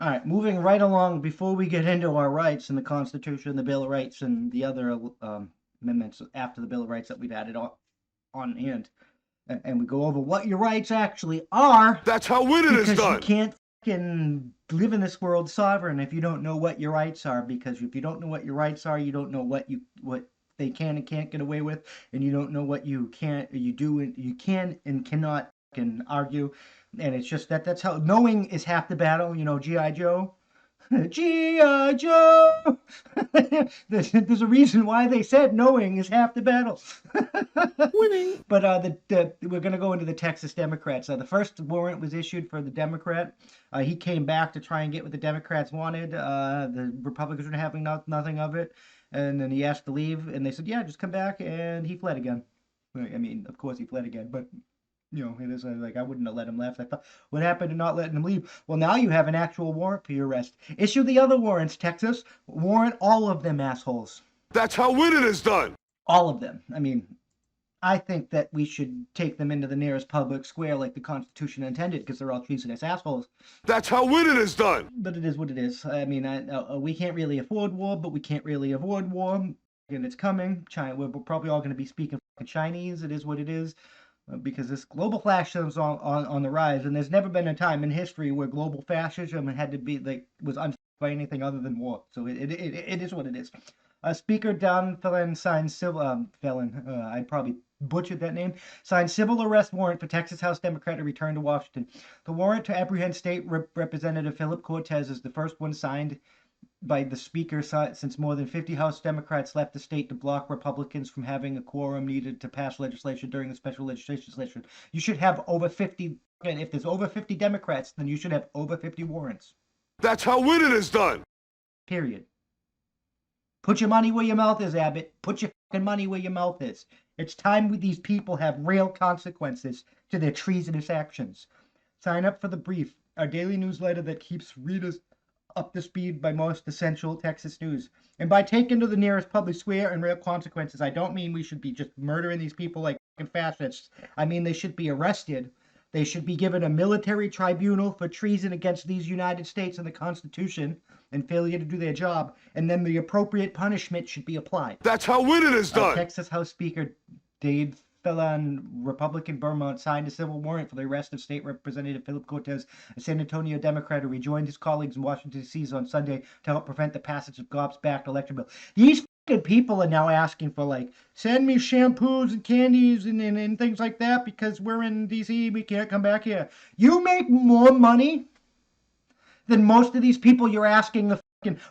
All right, moving right along. Before we get into our rights and the Constitution, the Bill of Rights, and the other amendments after the Bill of Rights that we've added on hand, and we go over what your rights actually are, That's how winning is because you done. can't fucking live in this world sovereign if you don't know what your rights are. Because if you don't know what your rights are, you don't know what they can and can't get away with, and you don't know what you can't, you do, and you can and cannot can argue. And it's just that's how knowing is half the battle. You know, GI Joe. G.I. Joe! There's a reason why they said knowing is half the battle. Winning. But we're going to go into the Texas Democrats. The first warrant was issued for the Democrat. He came back to try and get what the Democrats wanted. The Republicans were having nothing of it. And then he asked to leave, and they said, yeah, just come back. And he fled again. I mean, of course he fled again, but it is like I wouldn't have let him left. I thought, what happened to not letting him leave? Well, now you have an actual warrant for your arrest. Issue the other warrants, Texas. Warrant all of them assholes. That's how winning is done. All of them. I mean, I think that we should take them into the nearest public square like the Constitution intended, because they're all treasonous assholes. That's how winning is done. But it is what it is. I mean, we can't really afford war, but we can't really avoid war. And it's coming. China, we're probably all going to be speaking Chinese. It is what it is. Because this global fascism is on the rise, and there's never been a time in history where global fascism had to be was unfazed by anything other than war. So it is what it is. Speaker Don Felon signed civil Felon. I probably butchered that name. Signed civil arrest warrant for Texas House Democrat to return to Washington. The warrant to apprehend State Representative Philip Cortez is the first one signed by the Speaker since more than 50 House Democrats left the state to block Republicans from having a quorum needed to pass legislation during the special legislation session. You should have over 50, and if there's over 50 Democrats, then you should have over 50 warrants. That's how winning is done. Period. Put your money where your mouth is, Abbott. Put your fucking money where your mouth is. It's time these people have real consequences to their treasonous actions. Sign up for the brief, our daily newsletter that keeps readers up to speed by most essential Texas news. And by taking to the nearest public square and real consequences, I don't mean we should be just murdering these people like fucking fascists. I mean they should be arrested. They should be given a military tribunal for treason against these United States and the Constitution and failure to do their job. And then the appropriate punishment should be applied. That's how winning is done. Texas House Speaker Dave Felon, Republican Vermont, signed a civil warrant for the arrest of State Representative Philip Cortez, a San Antonio Democrat who rejoined his colleagues in Washington, D.C. on Sunday to help prevent the passage of Gobbs-backed election bill. These fucking people are now asking for, send me shampoos and candies and things like that because we're in D.C., we can't come back here. You make more money than most of these people you're asking to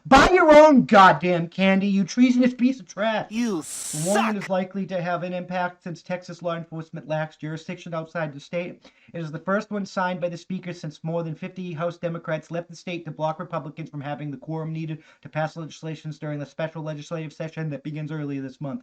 buy your own goddamn candy, you treasonous piece of trash. You suck. The warrant is likely to have an impact since Texas law enforcement lacks jurisdiction outside the state. It is the first one signed by the Speaker since more than 50 House Democrats left the state to block Republicans from having the quorum needed to pass legislation during the special legislative session that begins earlier this month.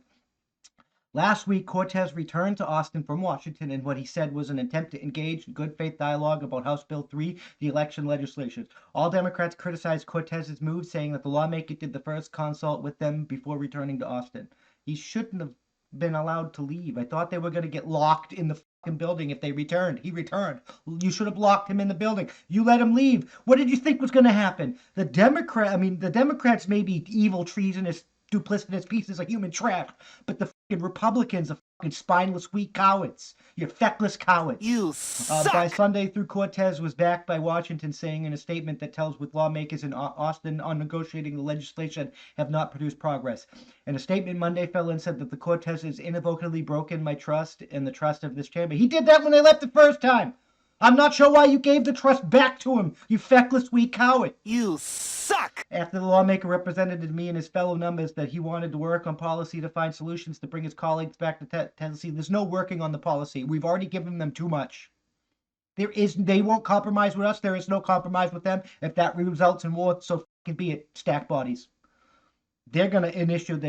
Last week, Cortez returned to Austin from Washington in what he said was an attempt to engage in good faith dialogue about House Bill 3, the election legislation. All Democrats criticized Cortez's move, saying that the lawmaker did the first consult with them before returning to Austin. He shouldn't have been allowed to leave. I thought they were going to get locked in the fucking building if they returned. He returned. You should have locked him in the building. You let him leave. What did you think was going to happen? The Democrats may be evil, treasonous, duplicitous pieces of human trash, but the fucking Republicans are fucking spineless, weak cowards. You're feckless cowards. You suck. By Sunday, through Cortez was backed by Washington, saying in a statement that tells with lawmakers in Austin on negotiating the legislation have not produced progress. In a statement Monday, Felon said that the Cortez has irrevocably broken my trust and the trust of this chamber. He did that when they left the first time. I'm not sure why you gave the trust back to him, you feckless, weak coward. You suck. After the lawmaker represented to me and his fellow members that he wanted to work on policy to find solutions to bring his colleagues back to Tennessee, there's no working on the policy. We've already given them too much. They won't compromise with us. There is no compromise with them. If that results in war, so fucking be it. Stack bodies. They're going to initiate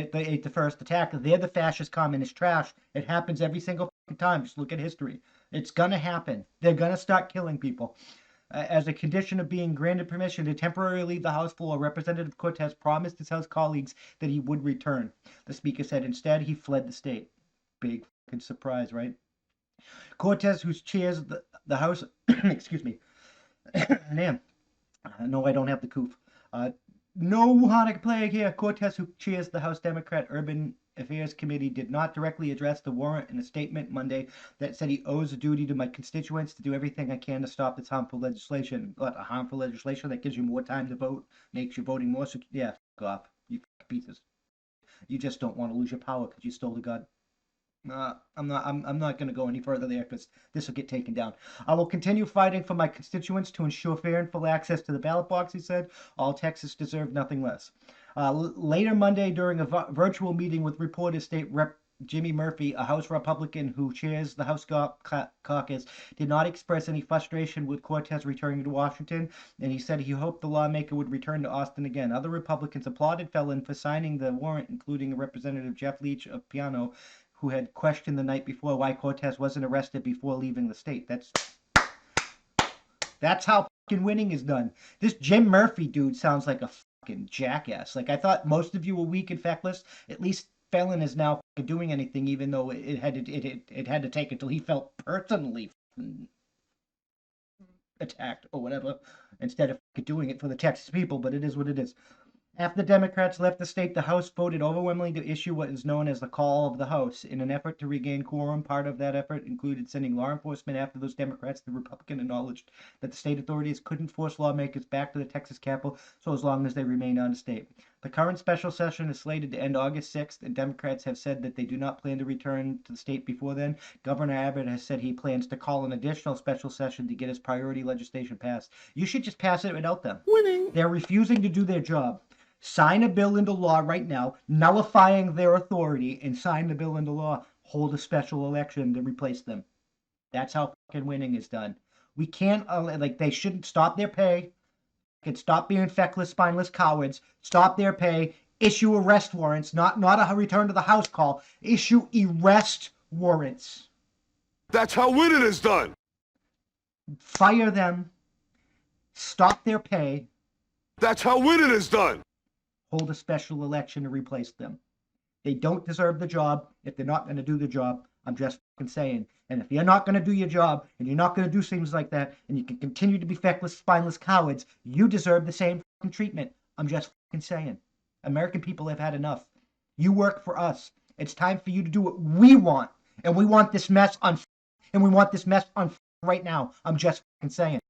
the first attack. They're the fascist communist trash. It happens every single time. Just look at history. It's going to happen. They're going to start killing people. As a condition of being granted permission to temporarily leave the House floor, Representative Cortez promised his House colleagues that he would return. The Speaker said instead he fled the state. Big fucking surprise, right? Cortez, who chairs the House, excuse me, man, No, I don't have the coof. No Hanukkah plague here. Cortez, who chairs the House Democrat Urban Affairs Committee, did not directly address the warrant in a statement Monday that said he owes a duty to my constituents to do everything I can to stop this harmful legislation. What, a harmful legislation that gives you more time to vote, makes you voting more secure? Yeah, off, you pieces. You just don't want to lose your power because you stole the god. I'm not going to go any further there because this will get taken down. I will continue fighting for my constituents to ensure fair and full access to the ballot box, he said. All Texas deserve nothing less. Later Monday, during a virtual meeting with reporters, State Rep. Jimmy Murphy, a House Republican who chairs the House caucus, did not express any frustration with Cortez returning to Washington, and he said he hoped the lawmaker would return to Austin again. Other Republicans applauded Felon for signing the warrant, including Representative Jeff Leach of Piano, who had questioned the night before why Cortez wasn't arrested before leaving the state. That's how fucking winning is done. This Jim Murphy dude sounds like a fucking jackass. Like, I thought most of you were weak and feckless. At least Felon is now fucking doing anything, even though it had to take until he felt personally attacked or whatever, instead of doing it for the Texas people. But it is what it is. After the Democrats left the state, the House voted overwhelmingly to issue what is known as the Call of the House. In an effort to regain quorum, part of that effort included sending law enforcement after those Democrats. The Republican acknowledged that the state authorities couldn't force lawmakers back to the Texas Capitol so as long as they remained on the state. The current special session is slated to end August 6th, and Democrats have said that they do not plan to return to the state before then. Governor Abbott has said he plans to call an additional special session to get his priority legislation passed. You should just pass it without them. Winning. They're refusing to do their job. Sign a bill into law right now, nullifying their authority, and sign the bill into law. Hold a special election to replace them. That's how fucking winning is done. We can't, they shouldn't stop their pay. Can stop being feckless, spineless cowards. Stop their pay. Issue arrest warrants, not a return to the house call. Issue arrest warrants. That's how winning is done. Fire them. Stop their pay. That's how winning is done. Hold a special election to replace them. They don't deserve the job if they're not going to do the job. I'm just fucking saying. And if you're not going to do your job and you're not going to do things like that and you can continue to be feckless, spineless cowards, you deserve the same fucking treatment. I'm just fucking saying. American people have had enough. You work for us. It's time for you to do what we want. And we want this mess on right now. I'm just fucking saying.